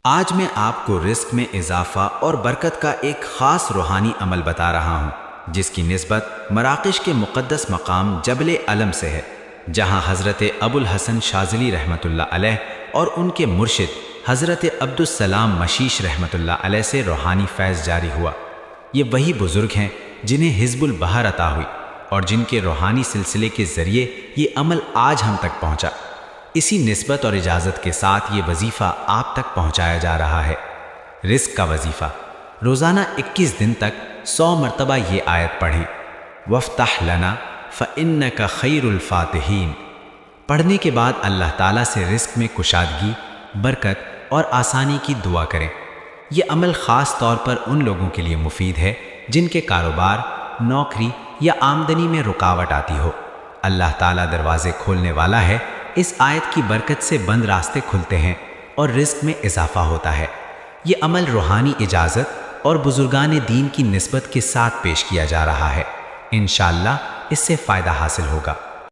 آج میں آپ کو رزق میں اضافہ اور برکت کا ایک خاص روحانی عمل بتا رہا ہوں، جس کی نسبت مراکش کے مقدس مقام جبل علم سے ہے، جہاں حضرت ابو الحسن شاذلی رحمۃ اللہ علیہ اور ان کے مرشد حضرت عبدالسلام مشیش رحمۃ اللہ علیہ سے روحانی فیض جاری ہوا۔ یہ وہی بزرگ ہیں جنہیں حزب البحر عطا ہوئی اور جن کے روحانی سلسلے کے ذریعے یہ عمل آج ہم تک پہنچا۔ اسی نسبت اور اجازت کے ساتھ یہ وظیفہ آپ تک پہنچایا جا رہا ہے۔ رزق کا وظیفہ: روزانہ 21 دن تک 100 مرتبہ یہ آیت پڑھیں، وَافْتَحْ لَنَا فَإِنَّكَ خَيْرُ الْفَاتِحِينَ۔ پڑھنے کے بعد اللہ تعالیٰ سے رزق میں کشادگی، برکت اور آسانی کی دعا کریں۔ یہ عمل خاص طور پر ان لوگوں کے لیے مفید ہے جن کے کاروبار، نوکری یا آمدنی میں رکاوٹ آتی ہو۔ اللہ تعالیٰ دروازے کھولنے والا ہے۔ اس آیت کی برکت سے بند راستے کھلتے ہیں اور رزق میں اضافہ ہوتا ہے۔ یہ عمل روحانی اجازت اور بزرگان دین کی نسبت کے ساتھ پیش کیا جا رہا ہے۔ انشاءاللہ اس سے فائدہ حاصل ہوگا۔